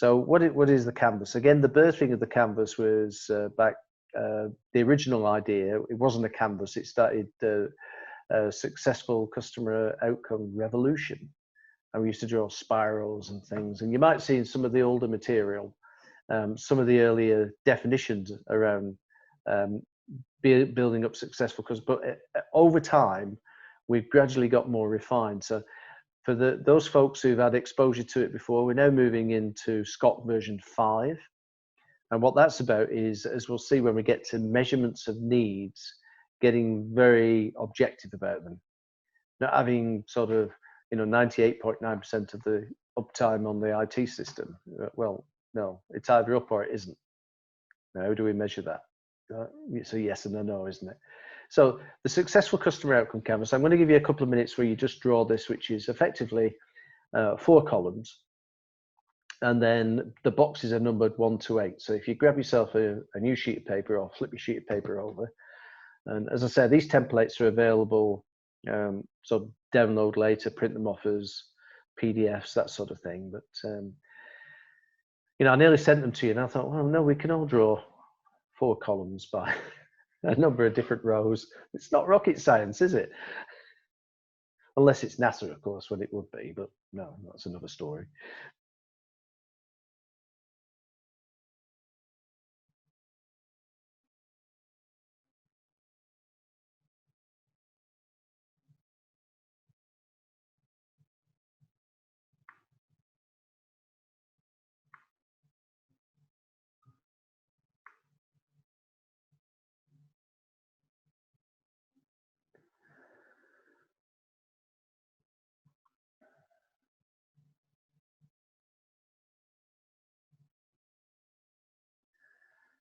So what is the canvas? Again, the birthing of the canvas was back, the original idea, it wasn't a canvas, it started a successful customer outcome revolution. And we used to draw spirals and things. And you might see in some of the older material, some of the earlier definitions around building up successful customers. But over time, we've gradually got more refined. So for those folks who've had exposure to it before, we're now moving into SCOC version 5. And what that's about is, as we'll see when we get to measurements of needs, getting very objective about them. Not having sort of, 98.9% of the uptime on the IT system. Well, no, it's either up or it isn't. Now, how do we measure that? It's a yes and a no, isn't it? So the successful customer outcome canvas, I'm going to give you a couple of minutes where you just draw this, which is effectively 4 columns. And then the boxes are numbered 1 to 8. So if you grab yourself a new sheet of paper or flip your sheet of paper over, and as I said, these templates are available, so download later, print them off as PDFs, that sort of thing. But, I nearly sent them to you and I thought, well, no, we can all draw 4 columns by a number of different rows. It's not rocket science, is it? Unless it's NASA, of course, when it would be, but no, that's another story.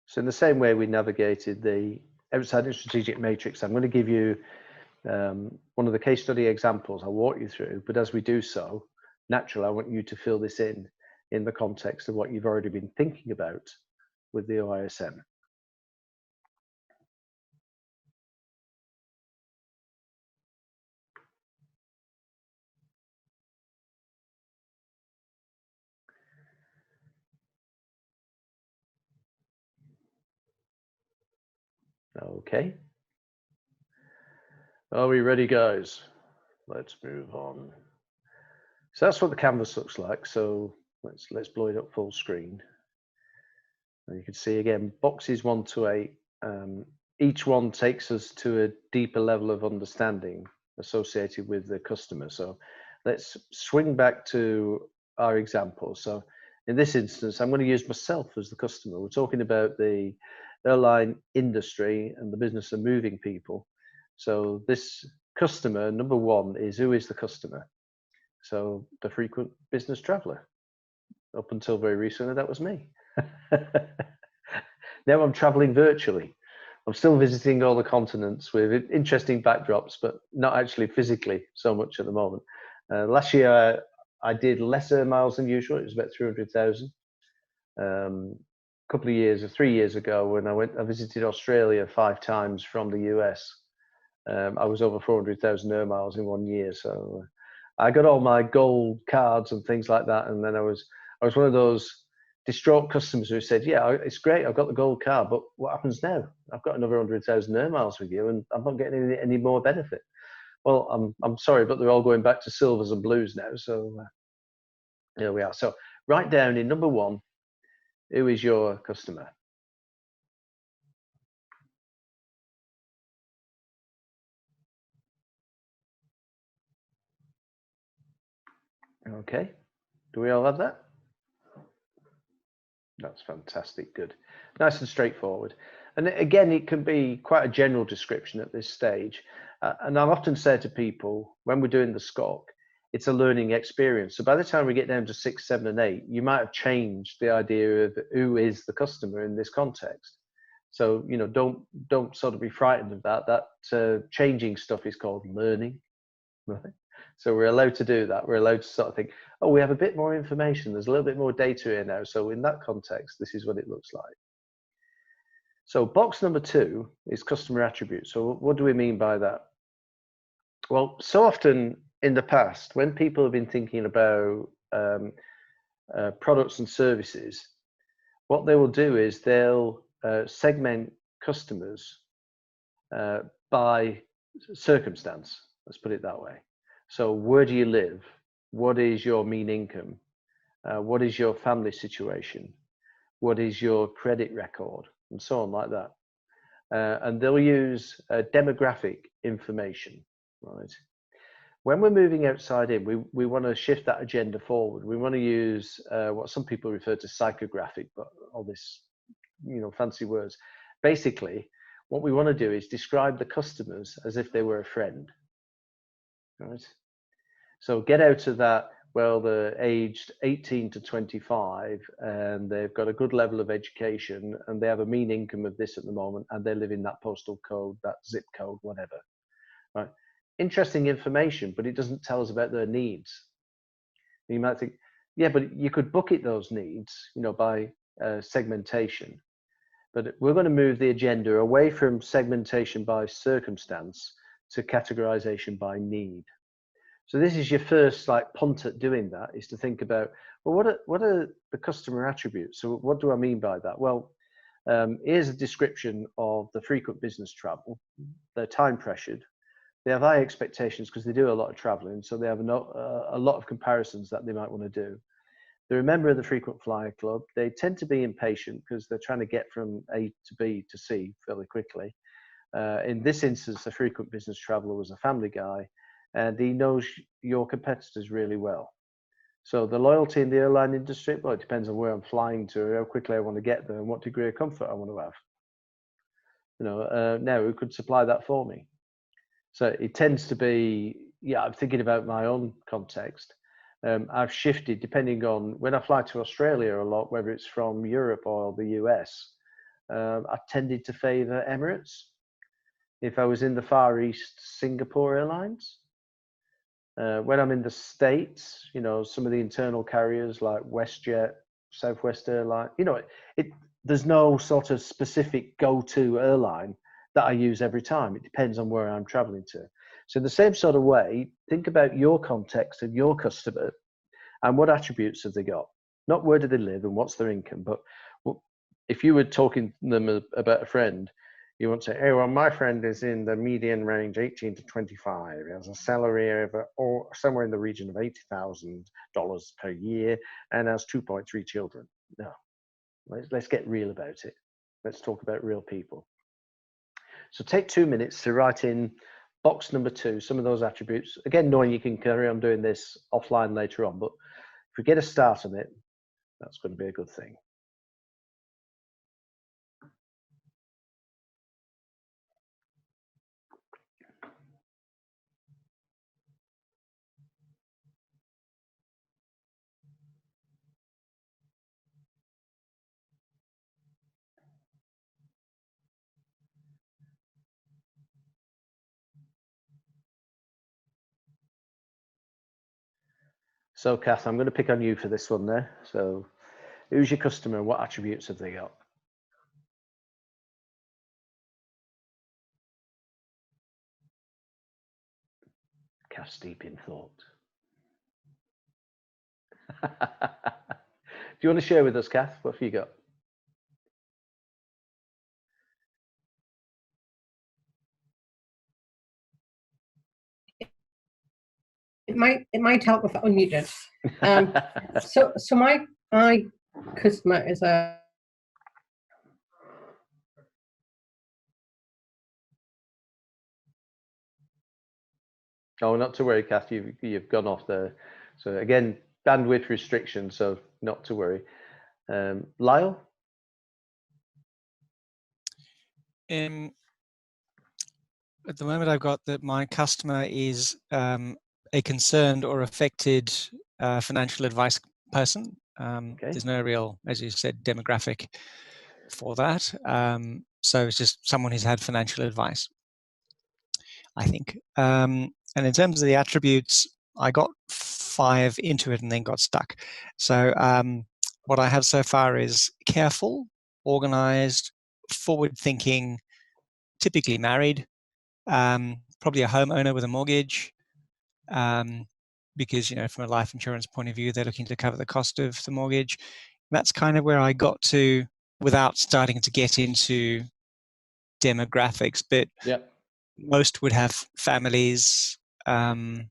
So in the same way we navigated the OutsideIn strategic matrix, I'm going to give you one of the case study examples I'll walk you through, but as we do so, naturally, I want you to fill this in the context of what you've already been thinking about with the OISM. Okay. Are we ready, guys? Let's move on. So that's what the canvas looks like. So let's blow it up full screen. And you can see again, boxes 1 to 8. Each one takes us to a deeper level of understanding associated with the customer. So let's swing back to our example. So in this instance, I'm going to use myself as the customer. We're talking about the airline industry and the business of moving people. So this customer, number 1, is who is the customer? So the frequent business traveler. Up until very recently, that was me. Now I'm traveling virtually. I'm still visiting all the continents with interesting backdrops, but not actually physically so much at the moment. Last year, I did lesser miles than usual. It was about 300,000. Couple of years, or 3 years ago, when I visited Australia 5 times from the US. I was over 400,000 air miles in 1 year. So I got all my gold cards and things like that. And then I was one of those distraught customers who said, yeah, it's great, I've got the gold card, but what happens now? I've got another 100,000 air miles with you and I'm not getting any more benefit. Well, I'm sorry, but they're all going back to silvers and blues now. So here we are. So write down in number 1, who is your customer? Okay, do we all have that? That's fantastic, good. Nice and straightforward. And again, it can be quite a general description at this stage. And I've often said to people, when we're doing the SCOC, it's a learning experience. So by the time we get down to 6, 7, and 8, you might have changed the idea of who is the customer in this context. So, don't sort of be frightened of that. That changing stuff is called learning, right? So we're allowed to do that. We're allowed to sort of think, oh, we have a bit more information. There's a little bit more data here now. So in that context, this is what it looks like. So box number 2 is customer attributes. So what do we mean by that? Well, so often in the past, when people have been thinking about products and services, what they will do is they'll segment customers by circumstance. Let's put it that way. So where do you live? What is your mean income? What is your family situation? What is your credit record? And so on like that. And they'll use demographic information, right? When we're moving outside in, we want to shift that agenda forward. We want to use what some people refer to psychographic, but all this, fancy words. Basically, what we want to do is describe the customers as if they were a friend, right? So get out of that, well, they're aged 18 to 25 and they've got a good level of education and they have a mean income of this at the moment and they live in that postal code, that zip code, whatever, right? Interesting information, but it doesn't tell us about their needs. You might think, yeah, but you could bucket those needs, by segmentation. But we're going to move the agenda away from segmentation by circumstance to categorization by need. So this is your first punt at doing that, is to think about, well, what are the customer attributes? So what do I mean by that? Well, here's a description of the frequent business travel. They're time pressured. They have high expectations because they do a lot of traveling. So they have a lot of comparisons that they might want to do. They're a member of the frequent flyer club. They tend to be impatient because they're trying to get from A to B to C fairly quickly. In this instance, the frequent business traveler was a family guy, and he knows your competitors really well. So the loyalty in the airline industry, well, it depends on where I'm flying to, how quickly I want to get there, and what degree of comfort I want to have. Now, who could supply that for me? So it tends to be, I'm thinking about my own context. I've shifted depending on when I fly to Australia a lot, whether it's from Europe or the US. I tended to favor Emirates. If I was in the Far East, Singapore Airlines. When I'm in the States, some of the internal carriers like WestJet, Southwest Airline, there's no sort of specific go-to airline that I use every time. It depends on where I'm traveling to. So in the same sort of way, think about your context and your customer and what attributes have they got? Not where do they live and what's their income, but if you were talking to them about a friend, you want to say, hey, well, my friend is in the median range 18 to 25. He has a salary or somewhere in the region of $80,000 per year and has 2.3 children. No, let's get real about it. Let's talk about real people. So take 2 minutes to write in box number 2, some of those attributes. Again, knowing you can carry on doing this offline later on, but if we get a start on it, that's going to be a good thing. So, Kath, I'm going to pick on you for this one there. So, who's your customer? What attributes have they got? Kath's deep in thought. Do you want to share with us, Kath? What have you got? It might help if I unmuted. So my customer is a. Oh, not to worry, Kath. You've gone off there. So again, bandwidth restriction. So not to worry. Lyle. At the moment, I've got that my customer is a concerned or affected financial advice person. Okay. There's no real, as you said, demographic for that. So it's just someone who's had financial advice, I think. And in terms of the attributes, I got 5 into it and then got stuck. So what I have so far is careful, organized, forward-thinking, typically married, probably a homeowner with a mortgage, because, from a life insurance point of view, they're looking to cover the cost of the mortgage. That's kind of where I got to without starting to get into demographics, but most would have families. I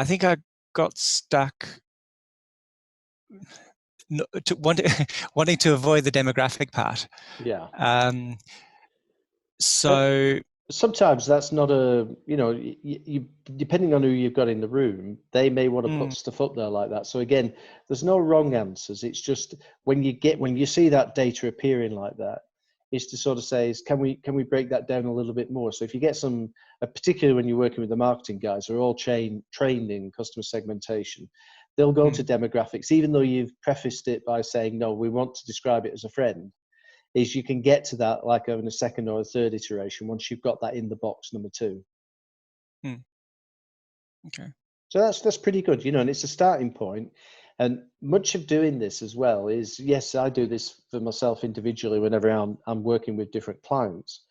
think I got stuck wanting to avoid the demographic part. So sometimes that's not you depending on who you've got in the room, they may want to put stuff up there like that. So again, there's no wrong answers. It's just when you see that data appearing like that, is to sort of say, can we break that down a little bit more? So if you get particularly when you're working with the marketing guys who are all trained in customer segmentation, they'll go to demographics, even though you've prefaced it by saying, no, we want to describe it as a friend. Is you can get to that like in a second or a third iteration once you've got that in the box number 2. Okay. So that's pretty good, and it's a starting point. And much of doing this as well is, yes, I do this for myself individually whenever I'm working with different clients,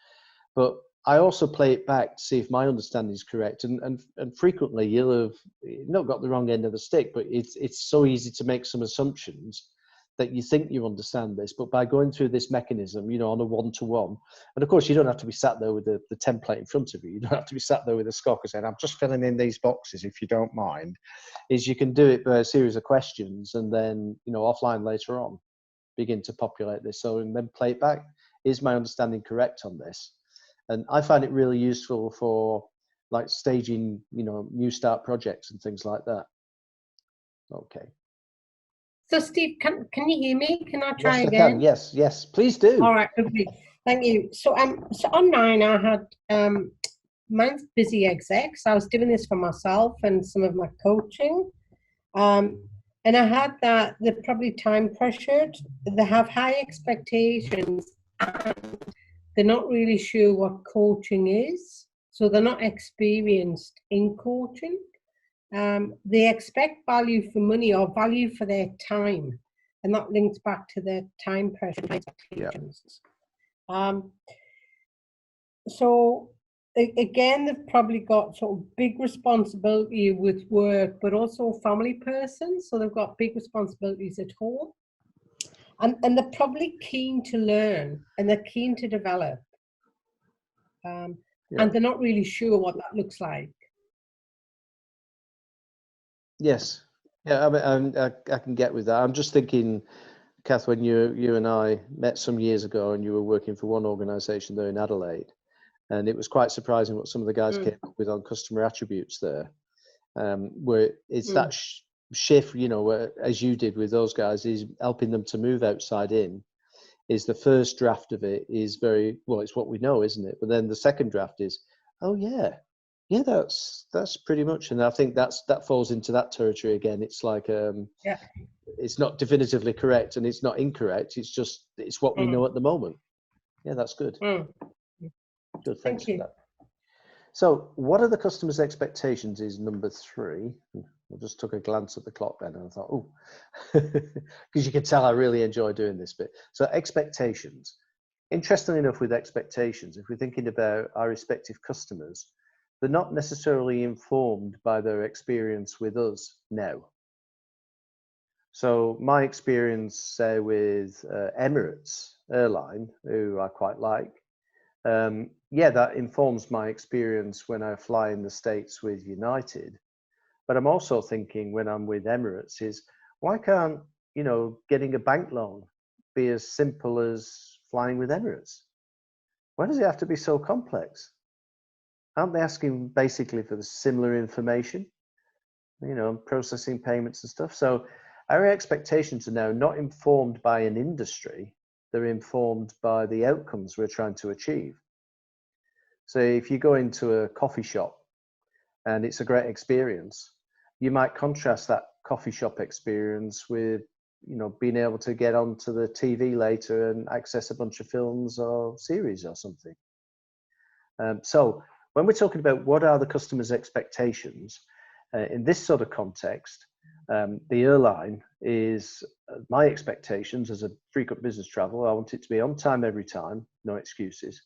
but I also play it back to see if my understanding is correct. And frequently you'll have not got the wrong end of the stick, but it's so easy to make some assumptions that you think you understand this, but by going through this mechanism, on a one-to-one, and of course you don't have to be sat there with the template in front of you. You don't have to be sat there with a SCOC saying, I'm just filling in these boxes if you don't mind. Is you can do it by a series of questions and then, offline later on, begin to populate this. So, and then play it back. Is my understanding correct on this? And I find it really useful for like staging, new start projects and things like that. Okay. So Steve, can you hear me? Can I try again? Yes, I can. Yes, please do. All right, okay. Thank you. So on mine, I had mine's busy execs. I was doing this for myself and some of my coaching, and I had that they're probably time pressured. They have high expectations, and they're not really sure what coaching is. So they're not experienced in coaching. They expect value for money or value for their time, and that links back to their time pressure and expectations. So again, they've probably got sort of big responsibility with work, but also a family person. So they've got big responsibilities at home, and they're probably keen to learn and they're keen to develop, and they're not really sure what that looks like. Yes. Yeah, I can get with that. I'm just thinking, Kath, when you and I met some years ago and you were working for one organisation there in Adelaide, and it was quite surprising what some of the guys came up with on customer attributes there, where it's that shift, where, as you did with those guys, is helping them to move outside in. Is the first draft of it is very, well, it's what we know, isn't it? But then the second draft is, oh yeah, that's pretty much, and I think that falls into that territory again. It's like it's not definitively correct and it's not incorrect. It's what we know at the moment. Yeah, that's good. Good, thanks for that. So, what are the customer's expectations? Is number 3. I just took a glance at the clock then, and I thought, oh, because you can tell I really enjoy doing this bit. So, expectations. Interestingly enough, with expectations, if we're thinking about our respective customers, they're not necessarily informed by their experience with us now. So my experience, say, with Emirates Airline, who I quite like, that informs my experience when I fly in the States with United. But I'm also thinking when I'm with Emirates is, why can't, getting a bank loan be as simple as flying with Emirates? Why does it have to be so complex? Aren't they asking basically for the similar information, processing payments and stuff? So our expectations are now not informed by an industry, they're informed by the outcomes we're trying to achieve. So if you go into a coffee shop and it's a great experience, you might contrast that coffee shop experience with, being able to get onto the TV later and access a bunch of films or series or something. So when we're talking about what are the customer's expectations, in this sort of context, the airline is my expectations as a frequent business traveler. I want it to be on time every time, no excuses.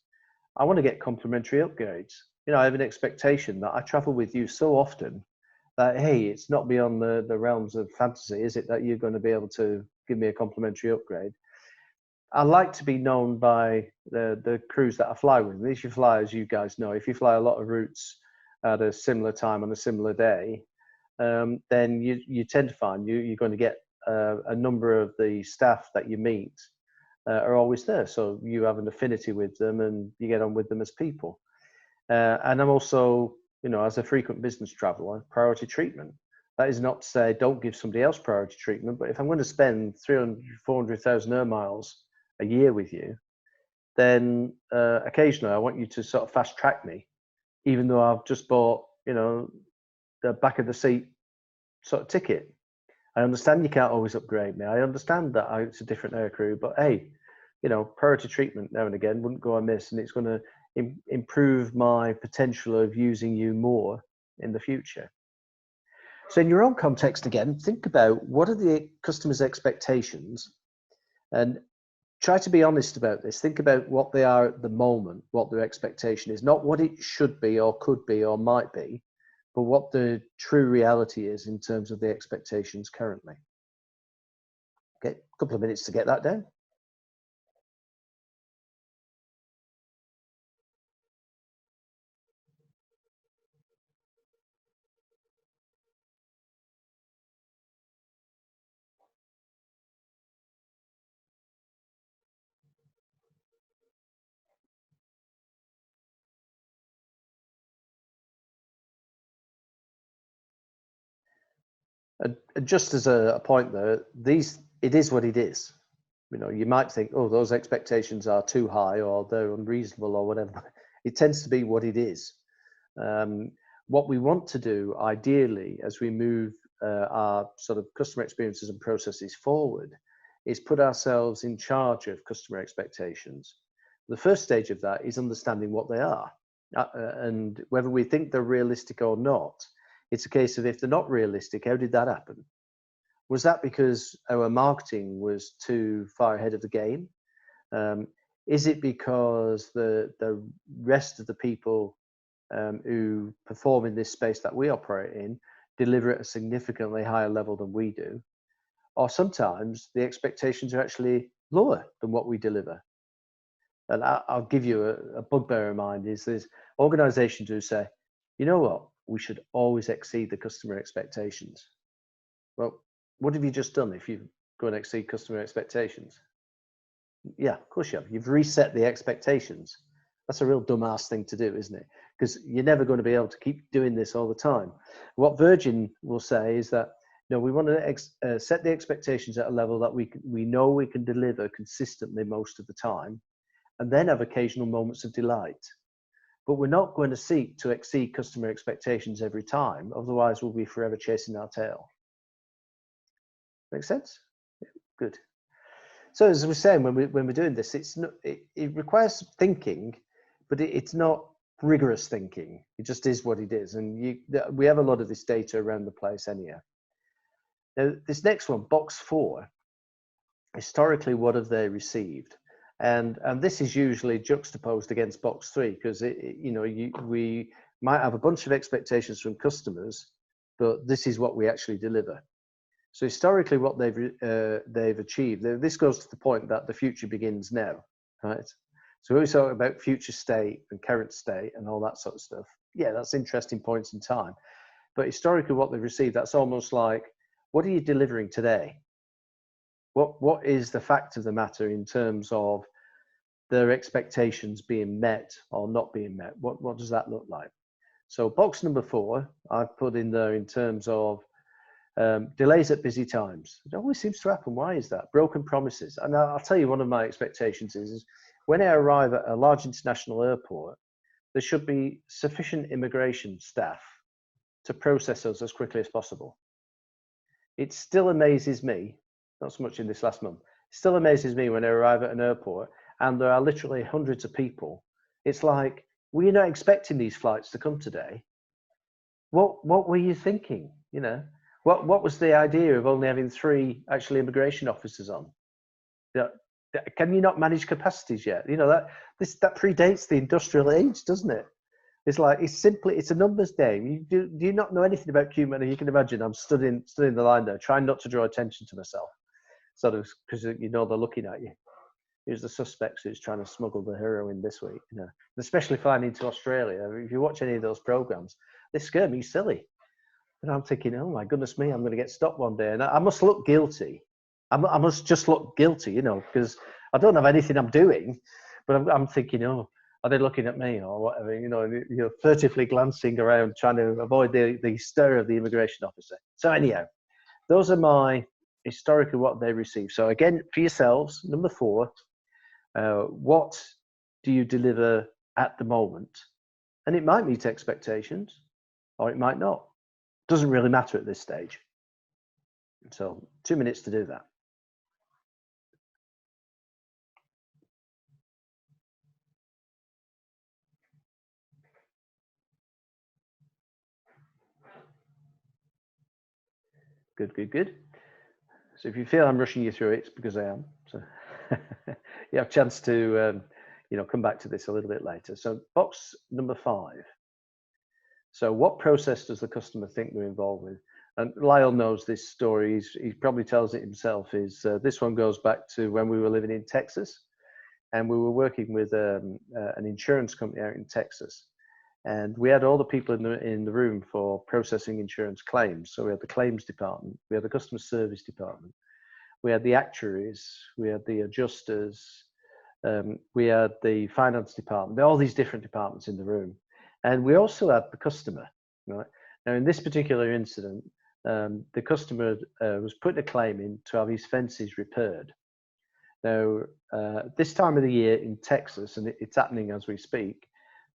I want to get complimentary upgrades. I have an expectation that I travel with you so often that, hey, it's not beyond the realms of fantasy, is it, that you're going to be able to give me a complimentary upgrade? I like to be known by the crews that I fly with. If you fly, as you guys know, if you fly a lot of routes at a similar time on a similar day, then you tend to find you're going to get a number of the staff that you meet are always there. So you have an affinity with them and you get on with them as people. And I'm also, as a frequent business traveler, priority treatment. That is not to say don't give somebody else priority treatment, but if I'm going to spend 300, 400,000 air miles a year with you, then occasionally I want you to sort of fast track me, even though I've just bought, the back of the seat sort of ticket. I understand you can't always upgrade me. I understand that it's a different air crew, but hey, priority treatment now and again wouldn't go amiss, and it's going to improve my potential of using you more in the future. So in your own context again, think about what are the customer's expectations and try to be honest about this. Think about what they are at the moment, what their expectation is, not what it should be or could be or might be, but what the true reality is in terms of the expectations currently. Okay, a couple of minutes to get that down. Just as a point there, it is what it is. You might think, oh, those expectations are too high or they're unreasonable or whatever. It tends to be what it is. What we want to do, ideally, as we move our sort of customer experiences and processes forward, is put ourselves in charge of customer expectations. The first stage of that is understanding what they are. And whether we think they're realistic or not, it's a case of if they're not realistic, how did that happen? Was that because our marketing was too far ahead of the game? Is it because the rest of the people who perform in this space that we operate in deliver at a significantly higher level than we do? Or sometimes the expectations are actually lower than what we deliver. And I'll give you a bugbear of mine is there's organizations who say, you know what, we should always exceed the customer expectations. Well, what have you just done if you go and exceed customer expectations? Yeah, of course you have. You've reset the expectations. That's a real dumbass thing to do, isn't it? Because you're never going to be able to keep doing this all the time. What Virgin will say is that, we want to set the expectations at a level that we know we can deliver consistently most of the time, and then have occasional moments of delight. But we're not going to seek to exceed customer expectations every time. Otherwise, we'll be forever chasing our tail. Make sense? Yeah, good. So as we're saying, when we're doing this, it requires thinking, but it's not rigorous thinking. It just is what it is. And we have a lot of this data around the place anyhow. Now, this next one, box 4, historically, what have they received? And this is usually juxtaposed against box 3 because we might have a bunch of expectations from customers, but this is what we actually deliver. So historically, what they've achieved. This goes to the point that the future begins now, right? So we talk about future state and current state and all that sort of stuff. Yeah, that's interesting points in time. But historically, what they've received, that's almost like, what are you delivering today? What is the fact of the matter in terms of their expectations being met or not being met? What does that look like? So box number 4, I've put in there in terms of delays at busy times. It always seems to happen. Why is that? Broken promises. And I'll tell you, one of my expectations is when I arrive at a large international airport, there should be sufficient immigration staff to process us as quickly as possible. It still amazes me, not so much in this last month, it still amazes me when I arrive at an airport and there are literally hundreds of people. It's like, were you not expecting these flights to come today? What were you thinking? What was the idea of only having 3 actual immigration officers on? Can you not manage capacities yet? That predates the industrial age, doesn't it? It's like, it's a numbers game. Do you not know anything about Q-money? You can imagine I'm studying the line there, trying not to draw attention to myself, sort of, because you know they're looking at you. Who's the suspects who's trying to smuggle the heroin this week? You know, especially flying into Australia. If you watch any of those programs, they scare me silly. And I'm thinking, oh my goodness me, I'm going to get stopped one day, and I must look guilty. I must just look guilty, you know, because I don't have anything I'm doing, but I'm thinking, oh, are they looking at me or whatever? You know, you're furtively glancing around, trying to avoid the stare of the immigration officer. So anyhow, those are my historically what they receive. So again, for yourselves, number 4, what do you deliver at the moment? And it might meet expectations, or it might not. Doesn't really matter at this stage. So 2 minutes to do that. Good. So if you feel I'm rushing you through it, it's because I am. So you have a chance to, you know, come back to this a little bit later. So box number 5. So what process does the customer think they're involved with? And Lyle knows this story. He probably tells it himself. This one goes back to when we were living in Texas, and we were working with an insurance company out in Texas. And we had all the people in the room for processing insurance claims. So we had the claims department, we had the customer service department, we had the actuaries, we had the adjusters, we had the finance department, all these different departments in the room. And we also had the customer, right? Now in this particular incident, the customer was putting a claim in to have his fences repaired. Now, this time of the year in Texas, and it's happening as we speak,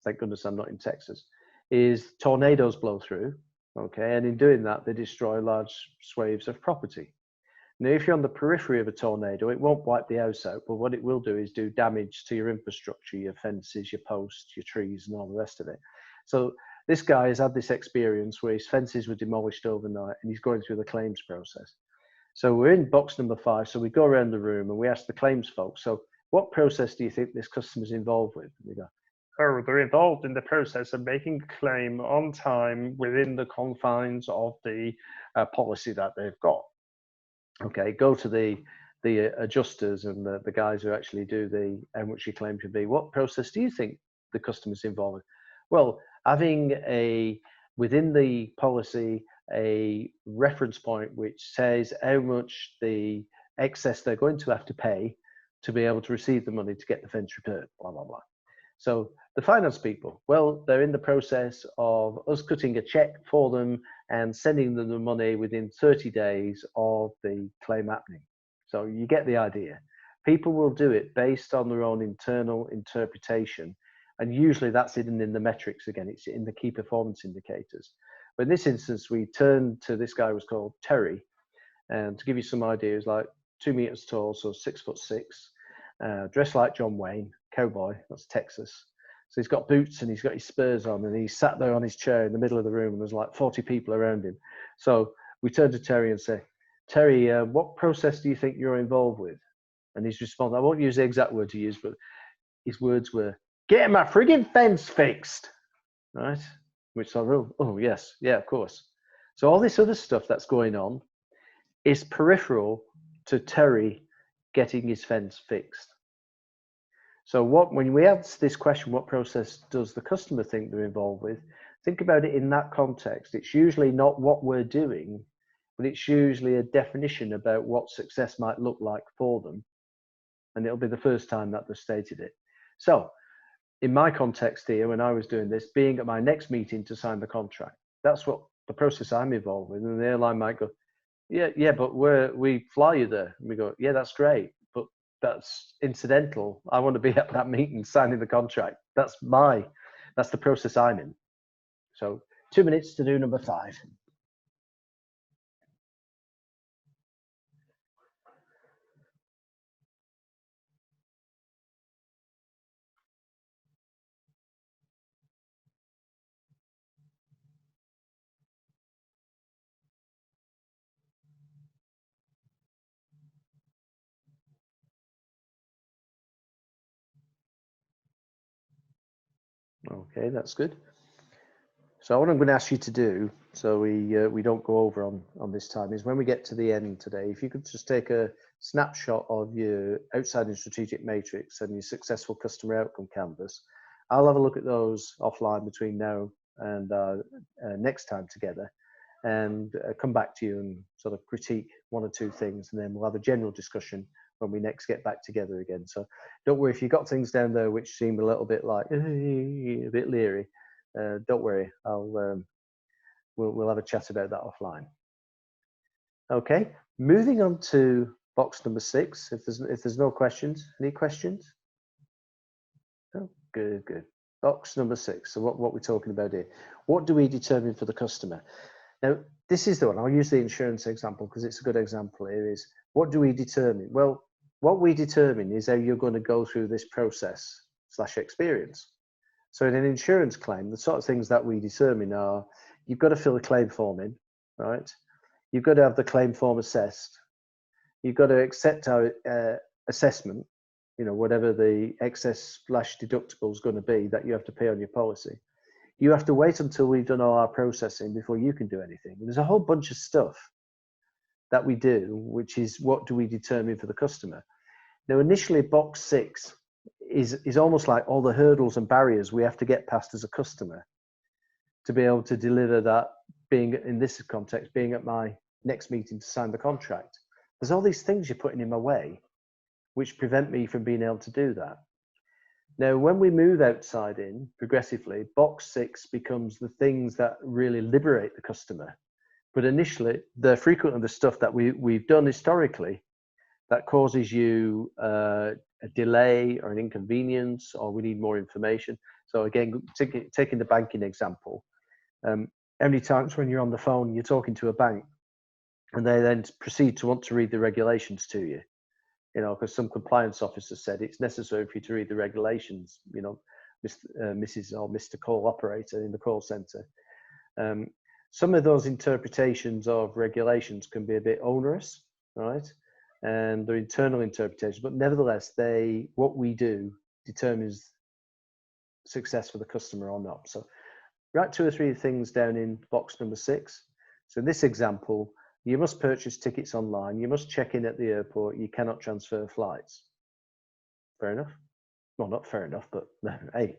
thank goodness I'm not in Texas, is tornadoes blow through, okay? And in doing that, they destroy large swathes of property. Now, if you're on the periphery of a tornado, it won't wipe the house out, but what it will do is do damage to your infrastructure, your fences, your posts, your trees, and all the rest of it. So this guy has had this experience where his fences were demolished overnight, and he's going through the claims process. So we're in box number 5, so we go around the room and we ask the claims folks, so what process do you think this customer's involved with? And we go, oh, they're involved in the process of making a claim on time within the confines of the policy that they've got. Okay, go to the adjusters and the guys who actually do the how much your claim should be. What process do you think the customer's involved with? Well, having within the policy a reference point which says how much the excess they're going to have to pay to be able to receive the money to get the fence repaired, blah, blah, blah. So the finance people, well, they're in the process of us cutting a check for them and sending them the money within 30 days of the claim happening. So you get the idea. People will do it based on their own internal interpretation. And usually that's hidden in the metrics again, it's in the key performance indicators. But in this instance, we turned to this guy who was called Terry. And to give you some ideas, like 2 meters tall, so 6'6", dressed like John Wayne, cowboy, that's Texas. So he's got boots and he's got his spurs on and he's sat there on his chair in the middle of the room and there's like 40 people around him. So we turn to Terry and say, Terry, what process do you think you're involved with? And his response, I won't use the exact word he used, but his words were, get my friggin' fence fixed, right? Which I wrote, oh yes, yeah, of course. So all this other stuff that's going on is peripheral to Terry getting his fence fixed. So when we ask this question, what process does the customer think they're involved with? Think about it in that context. It's usually not what we're doing, but it's usually a definition about what success might look like for them. And it'll be the first time that they've stated it. So in my context here, when I was doing this, being at my next meeting to sign the contract, that's what the process I'm involved with. And the airline might go, yeah, but we fly you there. And we go, yeah, that's great, but that's incidental. I want to be at that meeting signing the contract. That's the process I'm in. So 2 minutes to do number 5. Okay, that's good. So what I'm going to ask you to do, so we don't go over on this time, is when we get to the end today, if you could just take a snapshot of your outside and strategic matrix and your successful customer outcome canvas. I'll have a look at those offline between now and next time together, and come back to you and sort of critique one or two things, and then we'll have a general discussion when we next get back together again. So don't worry if you've got things down there which seem a little bit like a bit leery. Don't worry, we'll have a chat about that offline. Okay, moving on to box number 6. If there's no questions, any questions? Oh, good. Box number 6. So what we're talking about here? What do we determine for the customer? Now, this is the one. I'll use the insurance example because it's a good example here. Is what do we determine? Well, what we determine is how you're going to go through this process / experience. So in an insurance claim, the sort of things that we determine are, you've got to fill a claim form in, right? You've got to have the claim form assessed. You've got to accept our assessment, whatever the excess / deductible is going to be that you have to pay on your policy. You have to wait until we've done all our processing before you can do anything. And there's a whole bunch of stuff that we do, which is what do we determine for the customer. Now, initially, box 6 is almost like all the hurdles and barriers we have to get past as a customer to be able to deliver that, being in this context, being at my next meeting to sign the contract. There's all these things you're putting in my way which prevent me from being able to do that. Now, when we move outside in progressively, box 6 becomes the things that really liberate the customer. But initially, they're frequently the stuff that we've done historically that causes you a delay or an inconvenience, or we need more information. So again, taking the banking example, how many times when you're on the phone, you're talking to a bank and they then proceed to want to read the regulations to you, because some compliance officer said it's necessary for you to read the regulations, Mrs. or Mr. call operator in the call center. Some of those interpretations of regulations can be a bit onerous, right? And they're internal interpretations, but nevertheless, what we do determines success for the customer or not. So write 2 or 3 things down in box number 6. So in this example, you must purchase tickets online, you must check in at the airport, you cannot transfer flights. Fair enough? Well, not fair enough, but hey.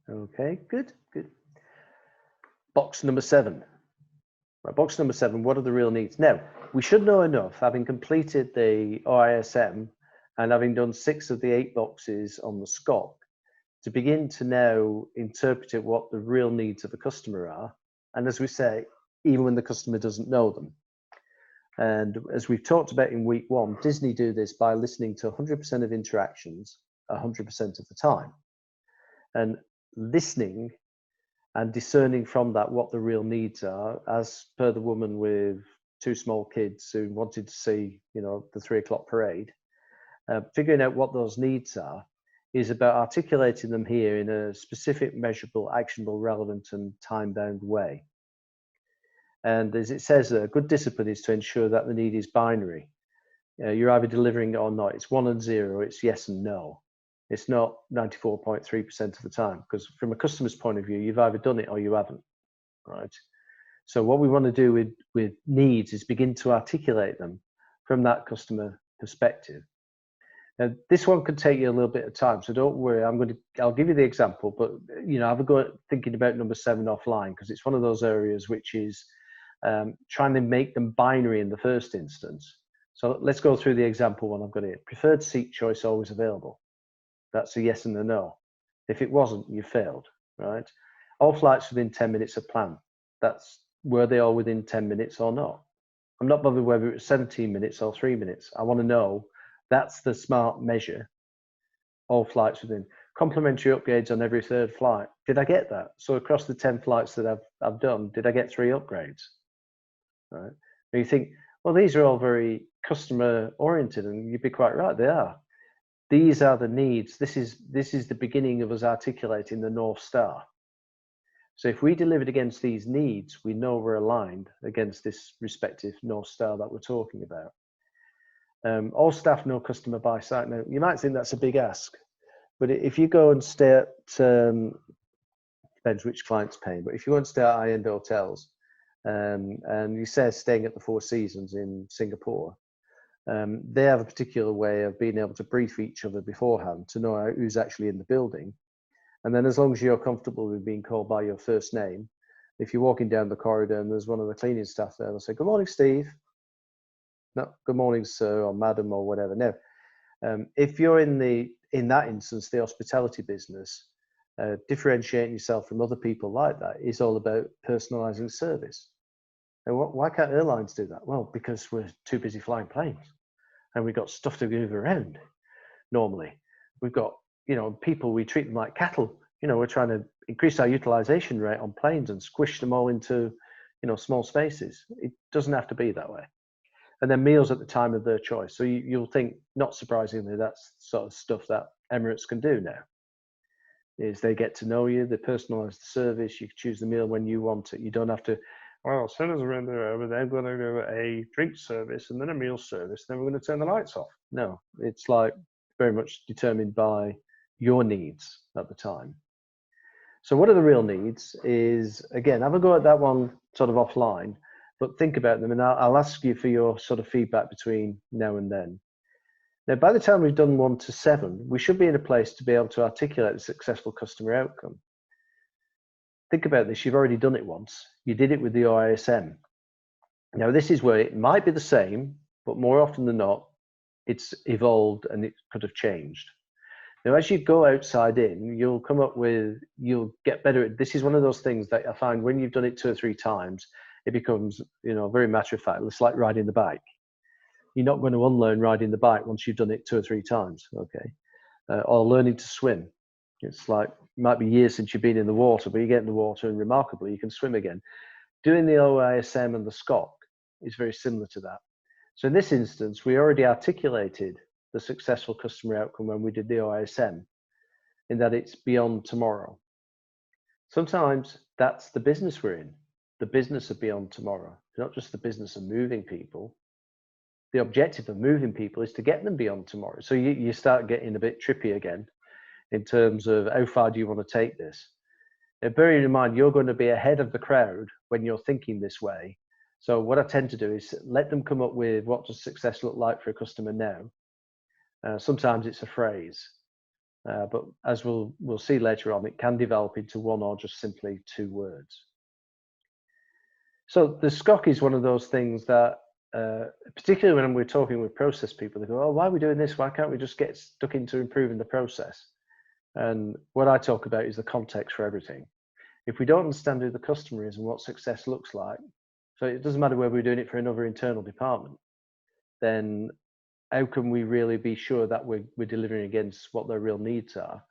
Okay, good. Box number 7. Right, box number 7, what are the real needs? Now, we should know enough, having completed the OISM and having done 6 of the 8 boxes on the SCOC, to begin to now interpret what the real needs of the customer are. And as we say, even when the customer doesn't know them. And as we've talked about in week 1, Disney do this by listening to 100% of interactions 100% of the time. And listening and discerning from that what the real needs are, as per the woman with 2 small kids who wanted to see, the 3 o'clock parade, figuring out what those needs are is about articulating them here in a specific, measurable, actionable, relevant, and time-bound way. And as it says, a good discipline is to ensure that the need is binary. You're either delivering it or not. It's 1 and 0. It's yes and no. It's not 94.3% of the time, because from a customer's point of view, you've either done it or you haven't, right? So what we want to do with needs is begin to articulate them from that customer perspective. Now, this one could take you a little bit of time, so don't worry. I'll give you the example, but have a go at thinking about number 7 offline, because it's one of those areas which is trying to make them binary in the first instance. So let's go through the example one I've got here. Preferred seat choice always available. That's a yes and a no. If it wasn't, you failed, right? All flights within 10 minutes of plan. Were they all within 10 minutes or not? I'm not bothered whether it's 17 minutes or 3 minutes. I want to know That's the smart measure. All flights within. Complimentary upgrades on every third flight. Did I get that? So across the 10 flights that I've done, did I get 3 upgrades? Right. And you think, well, these are all very customer oriented, and you'd be quite right, they are. These are the needs. This is the beginning of us articulating the North Star. So if we delivered against these needs, we know we're aligned against this respective North Star that we're talking about. All staff know customer by sight. Now, you might think that's a big ask, but if you go and stay at, depends which client's paying, but if you want to stay at high-end hotels, and you say staying at the Four Seasons in Singapore, they have a particular way of being able to brief each other beforehand to know who's actually in the building. And then as long as you're comfortable with being called by your first name, if you're walking down the corridor and there's one of the cleaning staff there, they'll say, "Good morning, Steve." No, "Good morning, sir," or "Madam," or whatever. No. If you're in that instance, the hospitality business, differentiating yourself from other people like that is all about personalizing service. And why can't airlines do that? Well, because we're too busy flying planes, and we've got stuff to move around. Normally, we've got, people, we treat them like cattle. We're trying to increase our utilization rate on planes and squish them all into, small spaces. It doesn't have to be that way. And then meals at the time of their choice. So you'll think, not surprisingly, that's sort of stuff that Emirates can do now. Is they get to know you, they personalize the service, you can choose the meal when you want it. You don't have to, well, send us around there, they're going to do a drink service and then a meal service, then we're going to turn the lights off. No, it's like very much determined by your needs at the time. So what are the real needs is, again, have a go at that one sort of offline, but think about them, and I'll ask you for your sort of feedback between now and then. Now, by the time we've done 1 to 7, we should be in a place to be able to articulate a successful customer outcome. Think about this, you've already done it once. You did it with the OISM. Now, this is where it might be the same, but more often than not, it's evolved and it could have changed. Now, as you go outside in, you'll get better at, this is one of those things that I find when you've done it 2 or 3 times, it becomes, very matter of fact. It's like riding the bike. You're not going to unlearn riding the bike once you've done it 2 or 3 times, okay? Or learning to swim. It's like, it might be years since you've been in the water, but you get in the water and remarkably, you can swim again. Doing the OISM and the SCOC is very similar to that. So in this instance, we already articulated the successful customer outcome when we did the OISM, in that it's beyond tomorrow. Sometimes that's the business we're in, the business of beyond tomorrow, not just the business of moving people. The objective of moving people is to get them beyond tomorrow. So you start getting a bit trippy again in terms of how far do you want to take this. Now, bearing in mind, you're going to be ahead of the crowd when you're thinking this way. So what I tend to do is let them come up with what does success look like for a customer now. Sometimes it's a phrase, but as we'll see later on, it can develop into 1 or just simply 2 words. So the SCOC is one of those things that, particularly when we're talking with process people, they go, "Oh, why are we doing this? Why can't we just get stuck into improving the process?" And what I talk about is the context for everything. If we don't understand who the customer is and what success looks like, so it doesn't matter whether we're doing it for another internal department, then how can we really be sure that we're delivering against what their real needs are?